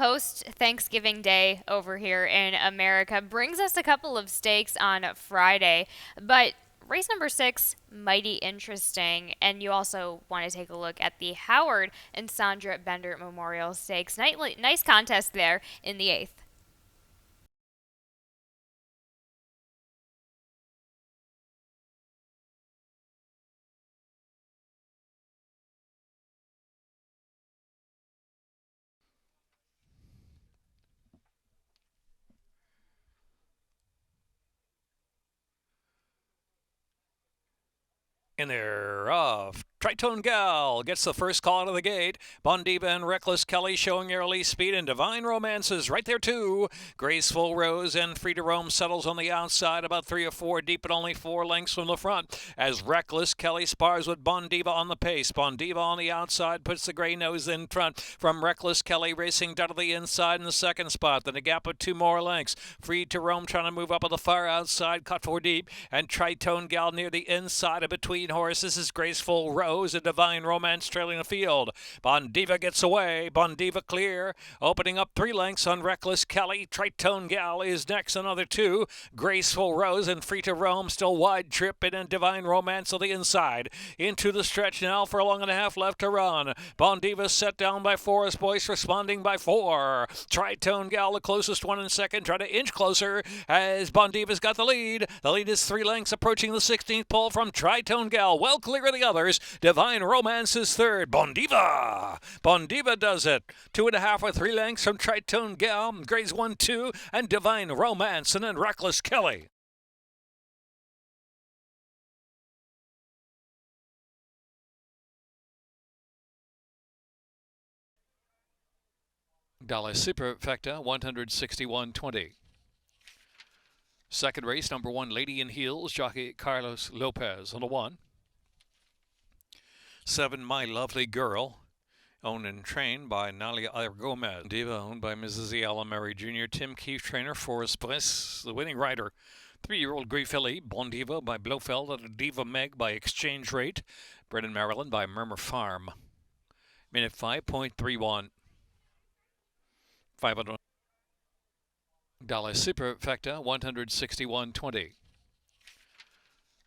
Post-Thanksgiving Day over here in America brings us a couple of stakes on Friday, but race number 6, mighty interesting. And you also want to take a look at the Howard and Sandra Bender Memorial Stakes. Nice contest there in the 8th. And they're off. Tritone Gal gets the first call out of the gate. Bondiva and Reckless Kelly showing early speed, and Divine Romance is right there too. Graceful Rose and Free to Roam settles on the outside, about 3 or 4 deep, but only 4 lengths from the front. As Reckless Kelly spars with Bondiva on the pace. Bondiva on the outside puts the gray nose in front from Reckless Kelly, racing down to the inside in the second spot. Then a gap of 2 more lengths. Free to Roam trying to move up on the far outside, cut 4 deep, and Tritone Gal near the inside of between horses is Graceful Rose. A Divine Romance trailing the field. Bondiva gets away. Bondiva clear. Opening up 3 lengths on Reckless Kelly. Tritone Gal is next, another 2. Graceful Rose and Free to Roam still wide trip, and then Divine Romance on the inside. Into the stretch now for a 1.5 left to run. Bondiva set down by Forest Voice, responding by 4. Tritone Gal the closest one in second, trying to inch closer as Bondiva's got the lead. The lead is 3 lengths approaching the 16th pole from Tritone Gal. Well clear of the others. Divine Romance is third. Bondiva does it. 2.5 or 3 lengths from Tritone Gal. Grades 1, 2, and Divine Romance, and then Reckless Kelly. Dollar Superfecta, 161.20. Second race, number 1, Lady in Heels, jockey Carlos Lopez on the 1. 7, My Lovely Girl, owned and trained by Nalia Gomez. Diva, owned by Mrs. E. Allen Mary Jr. Tim Keefe, trainer, Forest Bliss. The winning rider, 3-year-old Grey Filly, Bondiva by Blofeld, and Diva Meg by Exchange Rate. Bred in Maryland by Murmur Farm. Minute 5.31. 500. Dollar Superfecta, 161.20.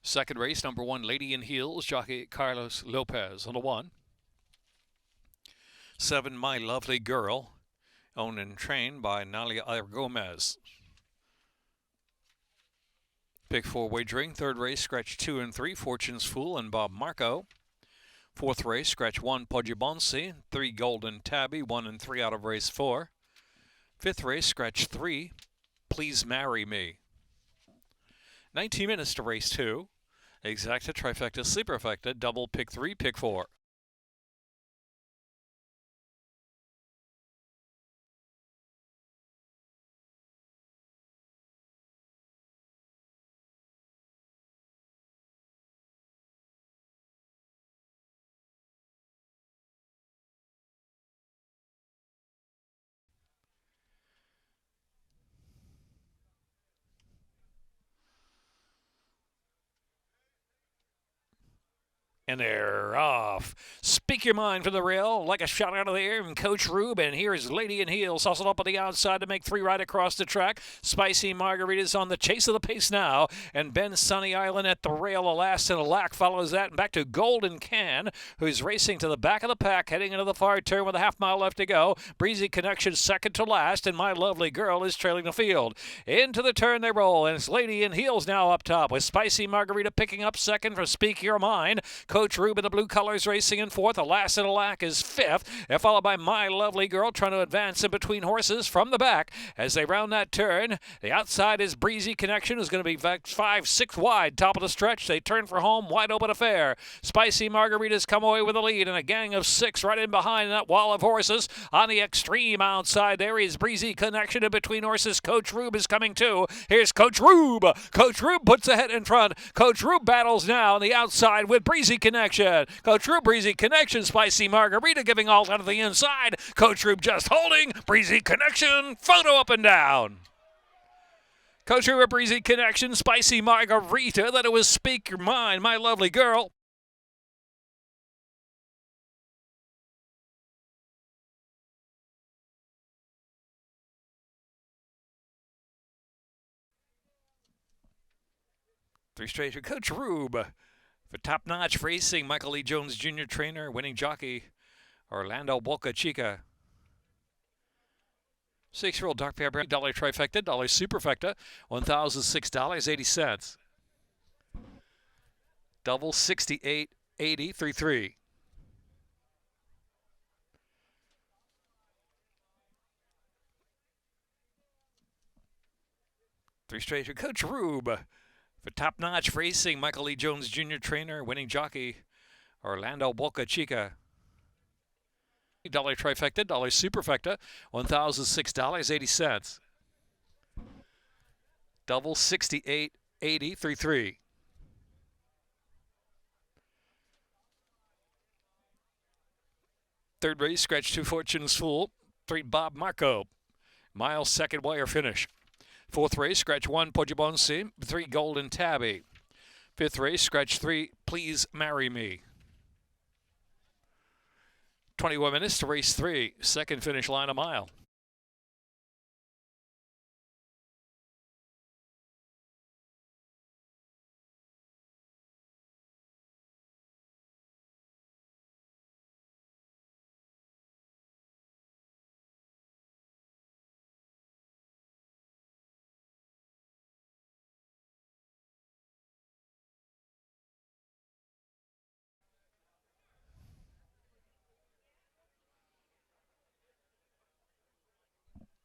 Second race, number 1, Lady in Heels, jockey Carlos Lopez on the 1. 7, My Lovely Girl, owned and trained by Nalia Gomez. Pick 4 wagering. Third race, scratch 2 and 3, Fortune's Fool and Bob Marco. Fourth race, scratch 1, Poggibonsi, 3, Golden Tabby, 1 and 3 out of race 4. Fifth race, scratch 3, Please Marry Me. 19 minutes to race 2. Exacta, trifecta, sleeperfecta, double, pick 3, pick 4. And they're off. Speak your mind from the rail, like a shot out of the air from Coach Rube. And here's Lady in Heels, hustled up on the outside to make 3 right across the track. Spicy Margarita's on the chase of the pace now. And Ben Sunny Island at the rail, alas and alack, follows that. And back to Golden Can, who's racing to the back of the pack, heading into the far turn with a half mile left to go. Breezy Connection second to last, and My Lovely Girl is trailing the field. Into the turn they roll, and it's Lady in Heels now up top, with Spicy Margarita picking up second from Speak Your Mind. Coach Rube in the blue colors racing in fourth. Alas and Alack is fifth. They're followed by My Lovely Girl trying to advance in between horses from the back as they round that turn. The outside is Breezy Connection, who's going to be 5, 6 wide. Top of the stretch. They turn for home. Wide open affair. Spicy Margarita's come away with the lead, and a gang of 6 right in behind that wall of horses. On the extreme outside, there is Breezy Connection in between horses. Coach Rube is coming too. Here's Coach Rube. Coach Rube puts the head in front. Coach Rube battles now on the outside with Breezy Connection. Coach Rube, Breezy Connection, Spicy Margarita giving all out of the inside. Coach Rube just holding. Breezy Connection, photo up and down. Coach Rube, Breezy Connection, Spicy Margarita. That it was Speak Your Mind, My Lovely Girl. Three straight for Coach Rube. For Top Notch Racing, Michael Lee Jones Jr. trainer, winning jockey, Orlando Boca Chica. 6-year-old dark pair, $1 trifecta, $1 superfecta, $1,006.80. Double 68.80, 3-3. Three straight for Coach Rube. For Top Notch Racing, Michael Lee Jones Jr. trainer, winning jockey, Orlando Boca Chica. $1 trifecta, $1 superfecta, $1,006.80. Double 68.80, 3-3. Third race, scratch 2 Fortunes Fool, 3 Bob Marco. Miles second wire finish. Fourth race, scratch 1 Pogibonsi, 3 Golden Tabby. Fifth race, scratch 3 Please Marry Me. 21 minutes to race 3. Second finish line a mile.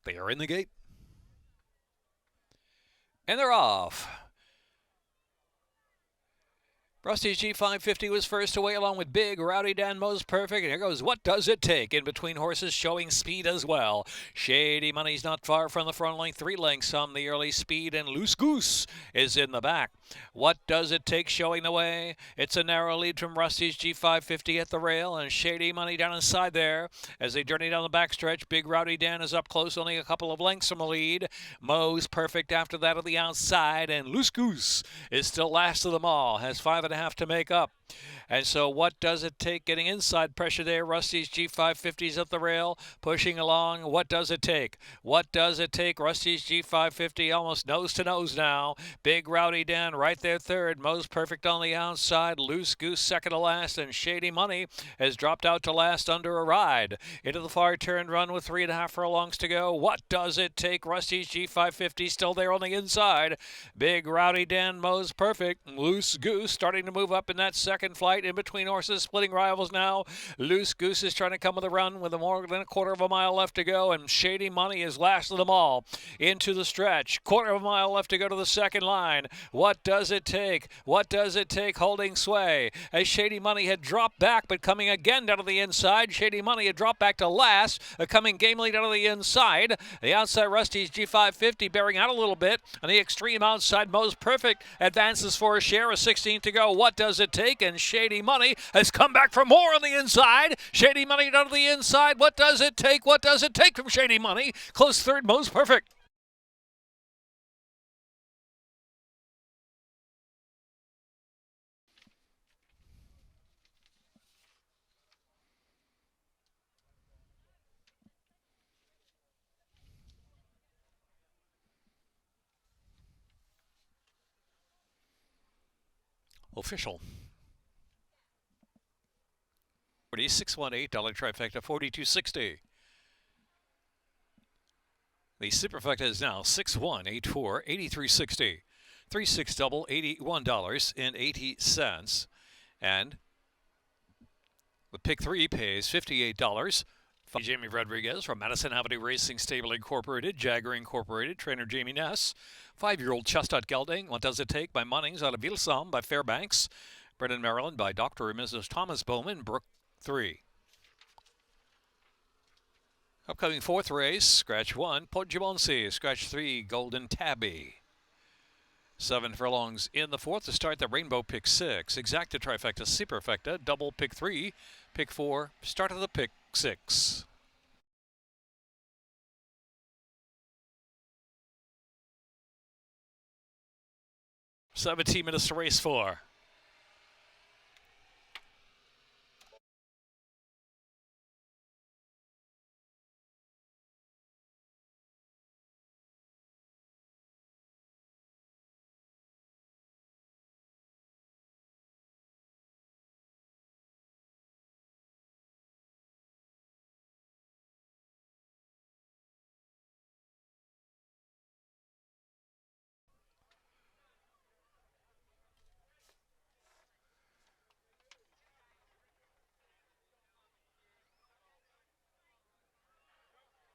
They are in the gate. And they're off. Rusty's G550 was first away along with Big Rowdy Dan Mo's Perfect. And here goes What Does It Take? In between horses showing speed as well. Shady Money's not far from the front length. 3 lengths on the early speed. And Loose Goose is in the back. What Does It Take showing the way? It's a narrow lead from Rusty's G550 at the rail. And Shady Money down inside there. As they journey down the backstretch, Big Rowdy Dan is up close, only a couple of lengths from the lead. Mo's Perfect after that at the outside. And Loose Goose is still last of them all. Has 5.5 to make up. And so what does it take? Getting inside pressure there. Rusty's G550's at the rail, pushing along. What does it take? What does it take? Rusty's G550 almost nose to nose now. Big Rowdy Dan right there third. Mo's Perfect on the outside. Loose Goose second to last. And Shady Money has dropped out to last under a ride. Into the far turn run with 3.5 furlongs to go. What does it take? Rusty's G550 still there on the inside. Big Rowdy Dan, Mo's Perfect. Loose Goose starting to move up in that second flight. In between horses, splitting rivals now. Loose Goose is trying to come with a run with more than a quarter of a mile left to go, and Shady Money is last of them all into the stretch. Quarter of a mile left to go to the second line. What does it take? What does it take? Holding sway as Shady Money had dropped back, but coming again down to the inside. Shady Money had dropped back to last, coming gamely down to the inside. The outside Rusty's G550 bearing out a little bit. On the extreme outside, Mo's Perfect advances for a share of 16 to go. What does it take? And Shady Money has come back for more on the inside. Shady Money down to the inside. What does it take? What does it take from Shady Money? Close third, Mo's Perfect. Official. $618 trifecta, $42.60. The superfecta is now 6184, $83.60. 3-6 double, $81.80. And the pick 3 pays $58. Jamie Rodriguez from Madison Avenue Racing Stable Incorporated, Jagger Incorporated, trainer Jamie Ness. 5-year-old Chestnut Gelding, What Does It Take? By Munnings, out of Vilsam by Fairbanks. Brennan, Maryland by Dr. and Mrs. Thomas Bowman, Brook 3. Upcoming fourth race, scratch 1, Pogibonsi, scratch 3, Golden Tabby. 7 furlongs in the fourth to start the Rainbow Pick 6. Exacta trifecta, superfecta, double pick 3, pick 4, start of the pick 6. 17 minutes to race 4.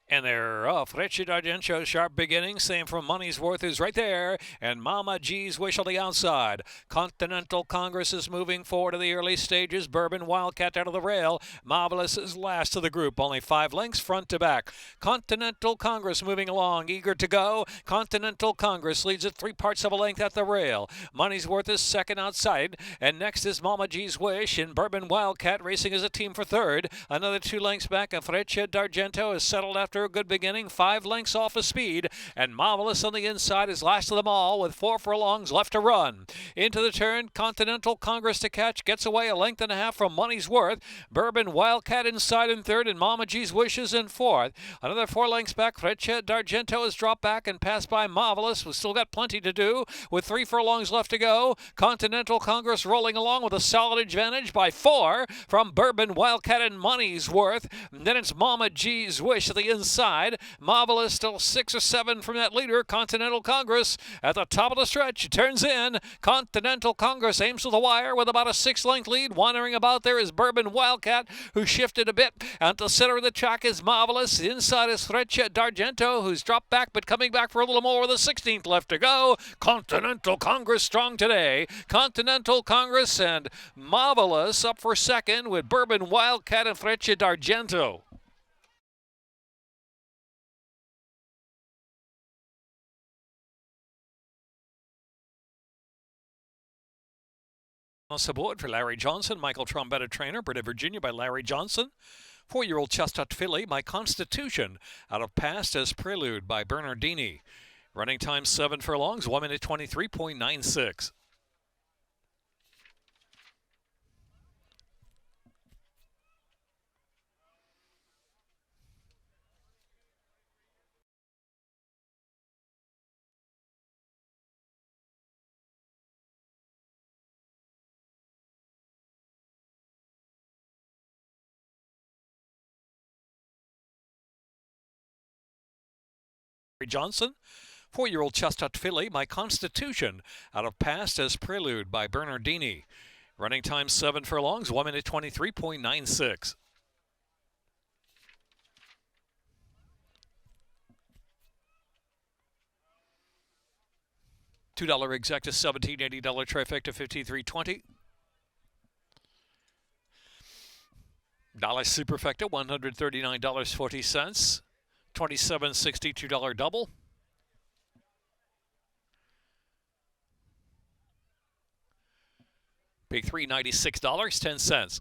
And they're off. Richard Argento, sharp beginning. Same from Money's Worth is right there. And Mama G's Wish on the outside. Continental Congress is moving forward to the early stages. Bourbon Wildcat out of the rail. Marvelous is last of the group. Only 5 lengths front to back. Continental Congress moving along. Eager to go. Continental Congress leads at 3 parts of a length at the rail. Money's Worth is second outside. And next is Mama G's Wish. And Bourbon Wildcat racing as a team for third. Another 2 lengths back. And Freccia d'Argento is settled after a good beginning, 5 lengths off of speed, and Marvelous on the inside is last of them all with 4 furlongs left to run. Into the turn, Continental Congress to catch, gets away a length and a half from Money's Worth. Bourbon Wildcat inside in third, and Mama G's Wishes in fourth. Another 4 lengths back, Freccia d'Argento has dropped back and passed by Marvelous. We've still got plenty to do with 3 furlongs left to go. Continental Congress rolling along with a solid advantage by 4 from Bourbon Wildcat and Money's Worth. And then it's Mama G's Wish at the inside. Marvelous still 6 or 7 from that leader. Continental Congress at the top of the stretch turns in. Continental Congress aims for the wire with about a 6-length lead. Wandering about there is Bourbon Wildcat, who shifted a bit. At the center of the track is Marvelous. Inside is Freccia d'Argento, who's dropped back but coming back for a little more with a 16th left to go. Continental Congress strong today. Continental Congress and Marvelous up for second with Bourbon Wildcat and Freccia d'Argento. On board for Larry Johnson, Michael Trombetta trainer, bred of Virginia by Larry Johnson. 4-year-old Chestnut filly, My Constitution, out of Past as Prelude by Bernardini. Running time 7 furlongs, 1 minute 23.96. Johnson, 4-year-old Chestnut filly, My Constitution, out of Past as Prelude by Bernardini. Running time 7 furlongs, 1 minute 23.96. $2 exacta, $17.80 trifecta, $53.20. Dollar superfecta, $139.40. $27.60 $2 double. Big $396.10.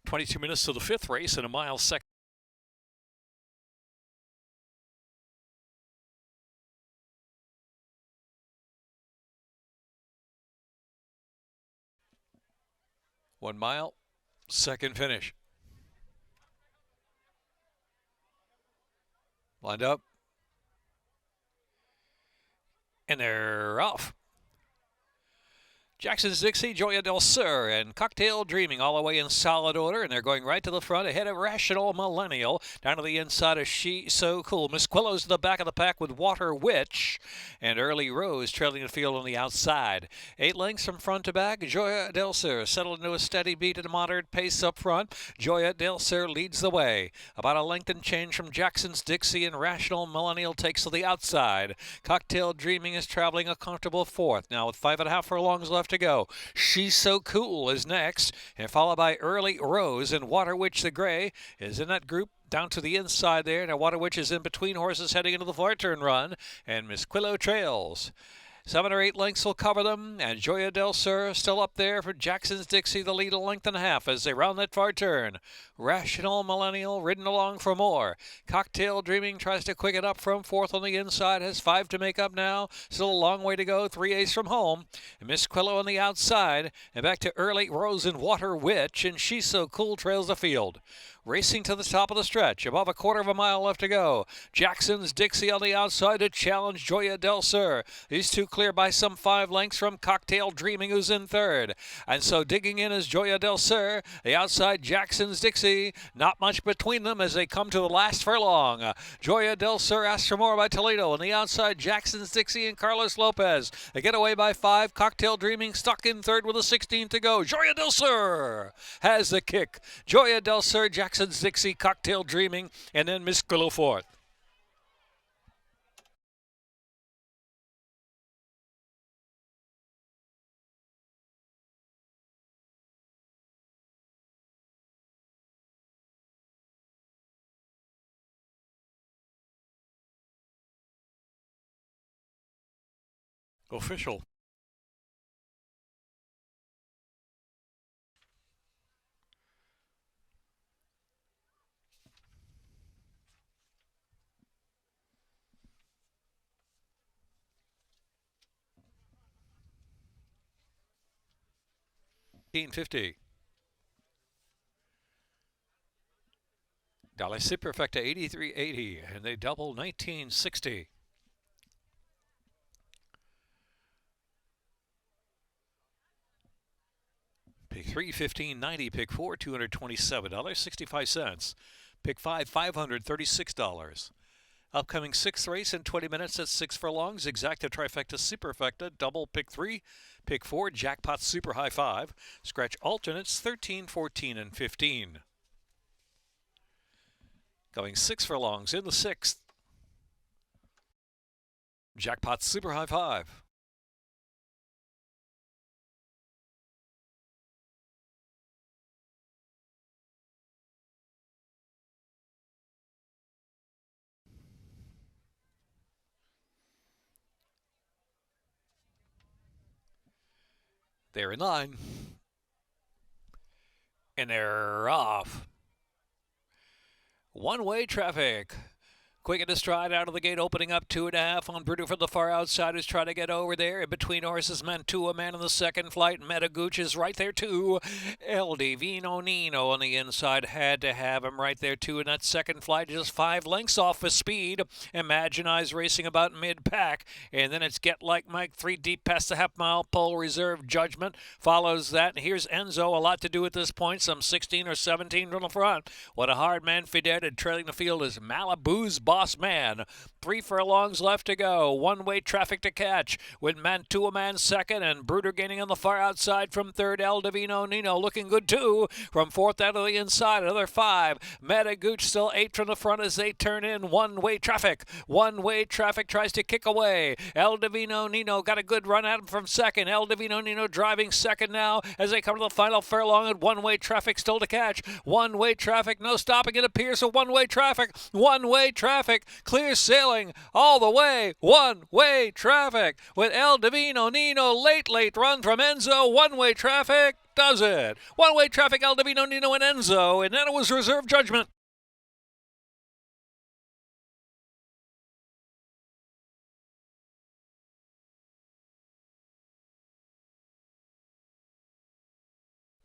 $22 minutes to the 5th race and a mile second. One mile, second finish. Lined up. And they're off. Jackson's Dixie, Joya del Sur, and Cocktail Dreaming all the way in solid order, and they're going right to the front ahead of Rational Millennial. Down to the inside of She So Cool. Miss Quillo's to the back of the pack with Water Witch, and Early Rose trailing the field on the outside. 8 lengths from front to back. Joya del Sur settled into a steady beat at a moderate pace up front. Joya del Sur leads the way. About a length and change from Jackson's Dixie, and Rational Millennial takes to the outside. Cocktail Dreaming is traveling a comfortable 4th. Now with 5.5 furlongs left to go. She's So Cool is next, and followed by Early Rose, and Water Witch the Gray is in that group down to the inside there. Now Water Witch is in between horses heading into the far turn run, and Miss Quillo trails. 7 or 8 lengths will cover them, and Joya del Sur still up there for Jackson's Dixie, the lead a length and a half as they round that far turn. Rational Millennial ridden along for more. Cocktail Dreaming tries to quicken up from 4th on the inside, has 5 to make up now. Still a long way to go, 3/8 from home. And Miss Quillo on the outside, and back to Early Rose and Water Witch, and She's So Cool trails the field. Racing to the top of the stretch, above a quarter of a mile left to go. Jackson's Dixie on the outside to challenge Joya Del Sur. These two clear by some 5 lengths from Cocktail Dreaming, who's in third. And so digging in is Joya Del Sur. The outside Jackson's Dixie. Not much between them as they come to the last furlong. Joya Del Sur asks for more by Toledo. On the outside, Jackson's Dixie and Carlos Lopez. They get away by 5. Cocktail Dreaming stuck in third with a 16 to go. Joya Del Sur has the kick. Joya Del Sur, Jackson's Dixie, Cocktail Dreaming, and then Miss Grillo fourth. Official. $1,550. Dollar Super Perfecta $83.80, and they double $19.60. Pick 3, $15.90. Pick 4, $227.65. Pick 5, $536. Upcoming 6th race in 20 minutes at 6 furlongs. Exacta Trifecta Superfecta. Double Pick 3. Pick 4. Jackpot Super High 5. Scratch alternates 13, 14, and 15. Going 6 furlongs in the 6th. Jackpot Super High 5. They're in line. And they're off. One-way traffic. Quick at a stride out of the gate, opening up 2.5 on Bruto from the far outside, who's trying to get over there. In between horses, Mantua Man in the second flight. Metagooch is right there too. El Divino Nino on the inside, had to have him right there too. In that second flight, just 5 lengths off for speed. Imagine Eyes racing about mid-pack. And then it's Get Like Mike, 3 deep past the half-mile pole. Reserve Judgment follows that. And here's Enzo, a lot to do at this point. Some 16 or 17 from the front. What a hard man Fidel, and trailing the field is Malibu's Boss Man. 3 furlongs left to go. One-way traffic to catch with Mantua Man second and Bruder gaining on the far outside from third. El Divino Nino looking good too. From fourth out of the inside, another 5. Metagooch still 8 from the front as they turn in. One-way traffic. One-way traffic tries to kick away. El Divino Nino got a good run at him from second. El Divino Nino driving second now as they come to the final furlong, and one-way traffic still to catch. One-way traffic, no stopping it appears. So one-way traffic. One-way traffic. Clear sailing all the way. One-way traffic with El Divino Nino. Late run from Enzo. One-way traffic does it. One-way traffic, El Divino Nino and Enzo. And then it was Reserve Judgment.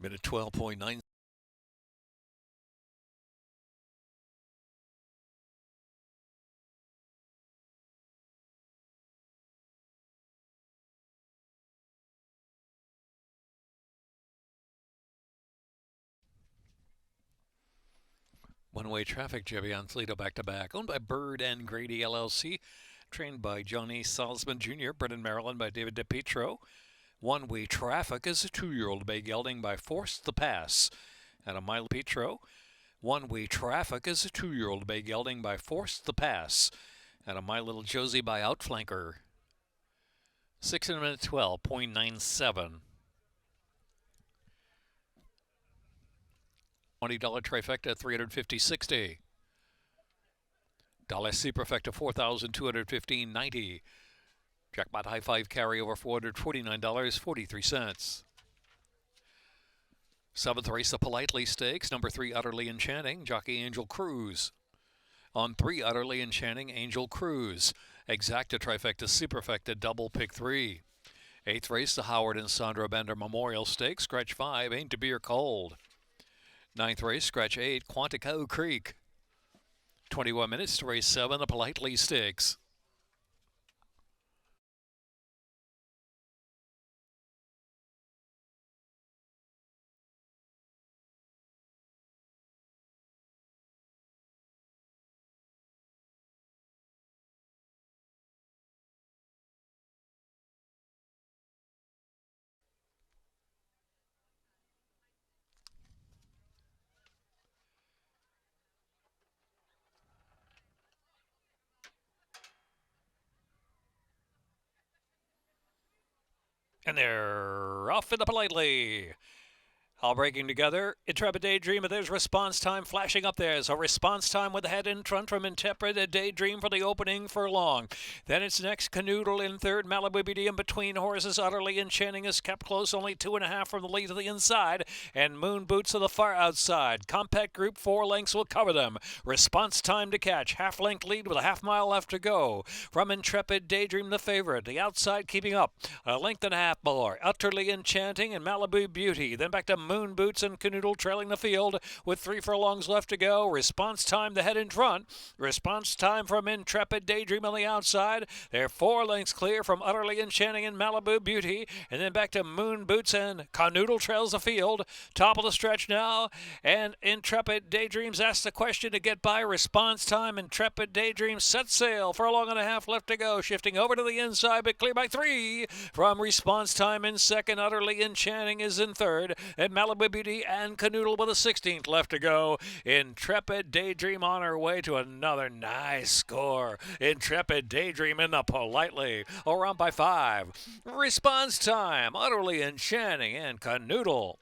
Minute 12.9. One-way traffic, Jebby on Toledo back-to-back. Owned by Bird and Grady LLC. Trained by Johnny Salzman Jr. Bred in Maryland by David DePietro. One-way traffic is a 2-year-old bay gelding by Force the Pass. At a mile Petro. One-way traffic is a 2-year-old bay gelding by Force the Pass. At a My Little Josie by Outflanker. 6 in a minute 12.97. $20 trifecta, $350.60. Dollar Superfecta, $4,215.90. Jackpot High 5 carryover, $449.43. 7th race, the Politely Stakes. Number 3, Utterly Enchanting. Jockey Angel Cruz. On 3, Utterly Enchanting, Angel Cruz. Exacta Trifecta Superfecta, double pick 3. 8th race, the Howard and Sandra Bender Memorial Stakes. Scratch 5, Ain't to Beer Cold. Ninth race, scratch 8, Quantico Creek. 21 minutes to race 7, the Politely Stakes. And they're off in the Politely. All breaking together. Intrepid Daydream, but there's response time flashing up there. So response time with the head in front from Intrepid Daydream for the opening furlong. Then it's next Canoodle in third. Malibu Beauty in between horses. Utterly Enchanting is kept close, only 2.5 from the lead to the inside. And Moon Boots to the far outside. Compact Group 4 lengths will cover them. Response time to catch. Half-length lead with a half-mile left to go. From Intrepid Daydream, the favorite. The outside keeping up. A length and a half more. Utterly Enchanting and Malibu Beauty. Then back to Moon Boots and Canoodle trailing the field with 3 furlongs left to go. Response time the head in front. Response time from Intrepid Daydream on the outside. They're 4 lengths clear from Utterly Enchanting and Malibu Beauty. And then back to Moon Boots and Canoodle trails the field. Top of the stretch now. And Intrepid Daydreams asked the question to get by. Response time. Intrepid Daydream set sail. Furlong and a half left to go. Shifting over to the inside, but clear by 3 from Response time in second. Utterly Enchanting is in third. And Malibu Beauty and Canoodle with a 16th left to go. Intrepid Daydream on her way to another nice score. Intrepid Daydream in the Politely. Around by 5. Response time. Utterly Enchanting and Canoodle.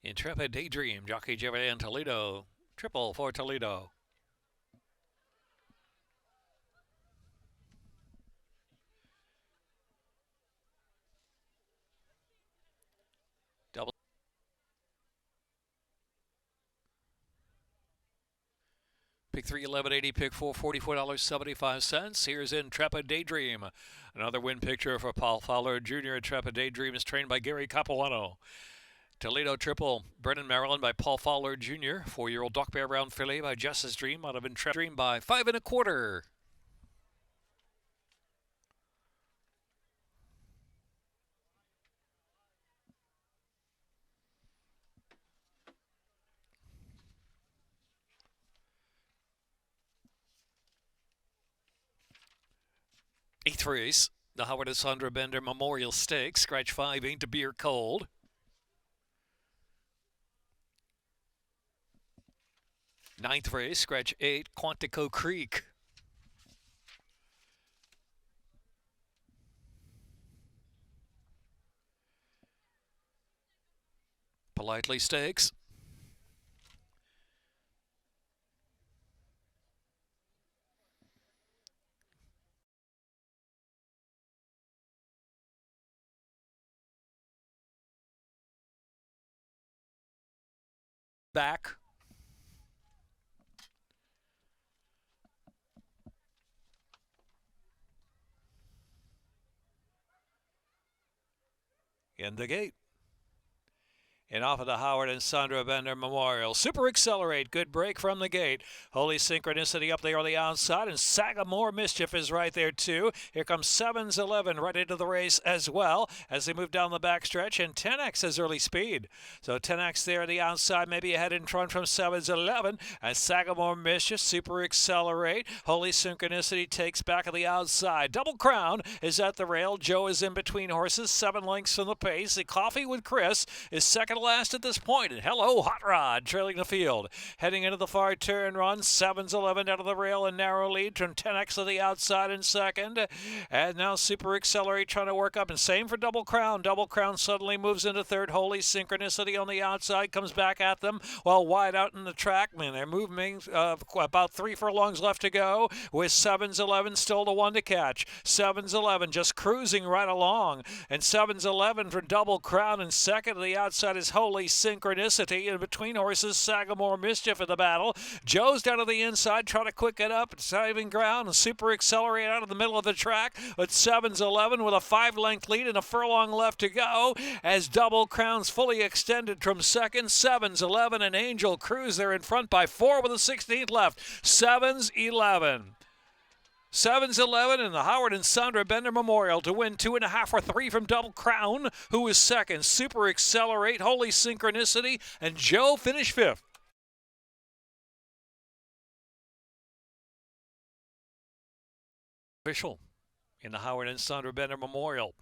Intrepid Daydream. Jockey Jeffrey and Toledo. Triple for Toledo. Double. Pick 3, $11.80. Pick 4, $44.75. Here's Intrepid Daydream. Another win picture for Paul Fowler Jr. Intrepid Daydream is trained by Gary Capuano. Toledo Triple, Brennan, Maryland by Paul Fowler Jr. 4-year-old Doc Bear Brown filly by Justice Dream out of Intrepid Dream by 5 1/4. Eighth race, the Howard and Sandra Bender Memorial Stakes. Scratch 5, Ain't a Beer Cold. Ninth race, scratch 8, Quantico Creek. Politely Stakes. Back. In the gate. And off of the Howard and Sandra Bender Memorial. Super Accelerate. Good break from the gate. Holy Synchronicity up there on the outside. And Sagamore Mischief is right there too. Here comes 7's 11 right into the race as well as they move down the backstretch. And 10X has early speed. So 10X there on the outside, maybe ahead in front from 7's 11. And Sagamore Mischief, Super Accelerate. Holy Synchronicity takes back on the outside. Double Crown is at the rail. Joe is in between horses. 7 lengths from the pace. The Coffee with Chris is second last at this point. And Hello Hot Rod trailing the field. Heading into the far turn run. 7's 11 out of the rail and narrow lead from 10X to the outside in second. And now Super Accelerate trying to work up. And same for Double Crown. Double Crown suddenly moves into third. Holy Synchronicity on the outside comes back at them while wide out in the track. Man, they're moving about 3 furlongs left to go with 7's 11 still the one to catch. 7's 11 just cruising right along. And 7's 11 for Double Crown in second. To the outside is is Holy Synchronicity. In between horses, Sagamore Mischief in the battle. Joe's down to the inside, trying to quick it up. Saving ground and Super Accelerate out of the middle of the track. But 7's 11 with a 5-length lead and a furlong left to go. As Double Crown's fully extended from second. 7's 11 and Angel Cruise. They're in front by 4 with a 16th left. 7's 11. 7's 11 and the Howard and Sandra Bender Memorial to win 2.5 or 3 from Double Crown, who is second. Super Accelerate, Holy Synchronicity, and Joe finished 5th. Official in the Howard and Sandra Bender Memorial.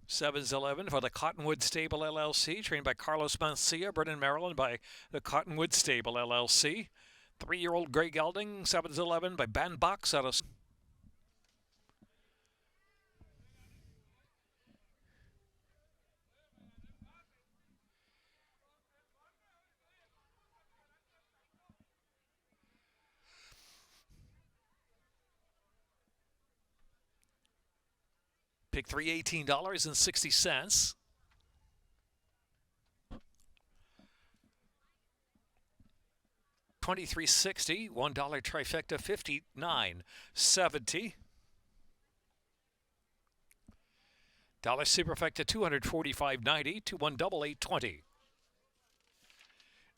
Seven's 11 for the Cottonwood Stable LLC, trained by Carlos Mancia, Brennan, Maryland, by the Cottonwood Stable LLC. 3-year-old Grey Gelding, 7's 11 by Bandbox out of Pick 3, $18.60. $23.60, $1 trifecta, $59.70. Dollar superfecta, $245.90 to 1 double 820.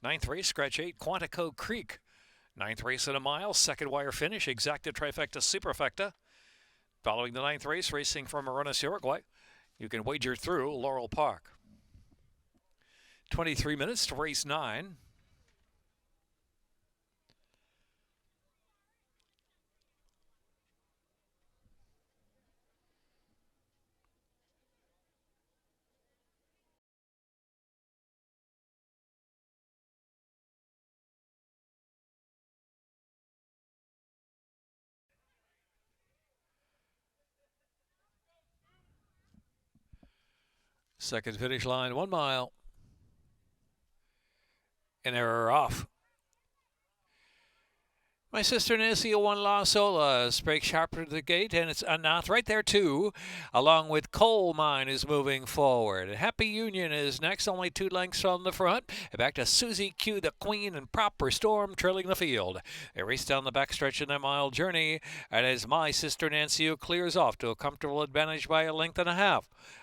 Ninth race, scratch 8, Quantico Creek. Ninth race in a mile, second wire finish, exacta trifecta superfecta. Following the ninth race, racing from Morones, Uruguay, you can wager through Laurel Park. 23 minutes to race 9. Second finish line, 1 mile. And they're off. My Sister Nancy, 1 Las Olas, breaks sharper to the gate, and it's Anath right there too, along with Coal Mine is moving forward. Happy Union is next, only 2 lengths from the front. Back to Susie Q, the Queen, and Proper Storm trailing the field. They race down the backstretch in their mile journey, and as My Sister Nancy clears off to a comfortable advantage by 1.5 lengths.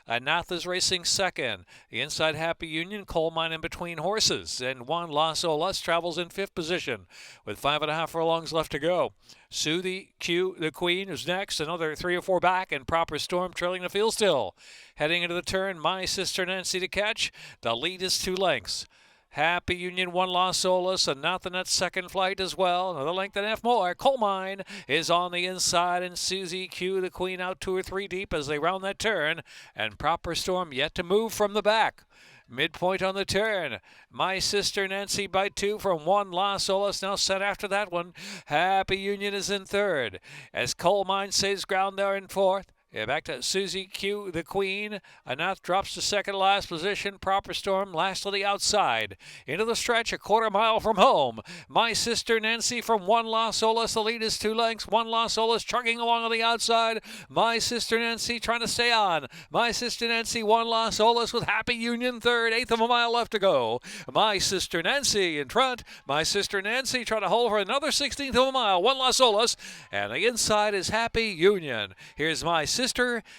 Anath is racing second. The inside Happy Union, Coal Mine in between horses, and 1 Las Olas travels in 5th position with 5.5 furlongs left to go. Susie Q, the Queen, is next. Another 3 or 4 back, and Proper Storm trailing the field still. Heading into the turn, My Sister Nancy to catch. The lead is 2 lengths. Happy Union, 1 Las Olas, and not the net second flight as well. Another length and a half more. Coal Mine is on the inside, and Susie Q, the Queen, out 2 or 3 deep as they round that turn. And Proper Storm yet to move from the back. Midpoint on the turn. My Sister Nancy by 2 from 1 Las Olas, now set after that one. Happy Union is in third. As Coal Mine saves ground there in fourth. Back to Susie Q, the Queen. Anath drops to second last position. Proper Storm last to the outside. Into the stretch, a 1/4 mile from home. My Sister Nancy from 1 Las Olas. The lead is 2 lengths. 1 Las Olas chugging along on the outside. My Sister Nancy trying to stay on. My Sister Nancy, 1 Las Olas with Happy Union third. 1/8 of a mile left to go. My Sister Nancy in front. My Sister Nancy trying to hold for another 1/16 of a mile. 1 Las Olas. And the inside is Happy Union. Here's My Sister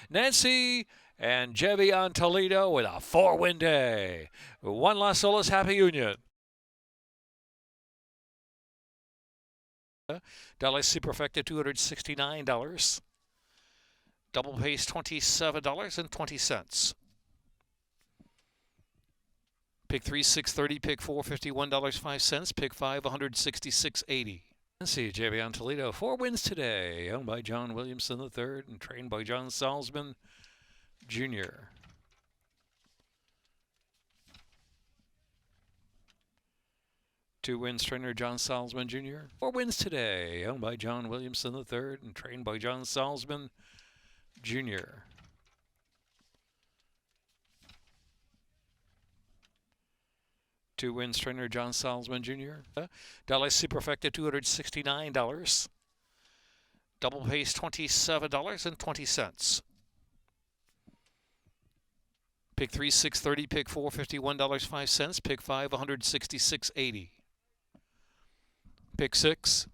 Nancy and Jevion Toledo with a 4-win day. 1 Las Olas, Happy Union. Dollar Superfecta, $269. Double pace, $27.20. Pick 3, $6.30. Pick 4, $51.05. Pick 5, $166.80. Let's see, Jevion Toledo, 4 wins today, owned by John Williamson III and trained by John Salzman Jr. Two wins, trainer John Salzman Jr. 4 wins today, owned by John Williamson III and trained by John Salzman Jr. Two wins, trainer John Salzman Jr. Dollar Superfecta, $269. Double pace $27.20. Pick 3, $6.30. Pick 4, $51.05. Pick 5, $166.80. Pick 6,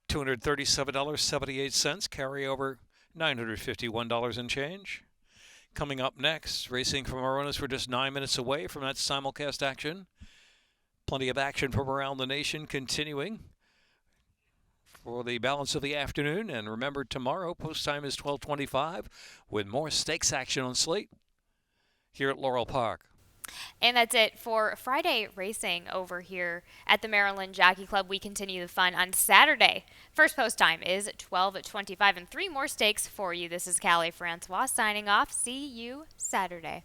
$237.78. Carry over $951 and change. Coming up next, racing from our owners, we're just 9 minutes away from that simulcast action. Plenty of action from around the nation continuing for the balance of the afternoon. And remember, tomorrow, post time is 12:25 with more stakes action on slate here at Laurel Park. And that's it for Friday racing over here at the Maryland Jockey Club. We continue the fun on Saturday. First post time is 12:25 and 3 more stakes for you. This is Callie Francois signing off. See you Saturday.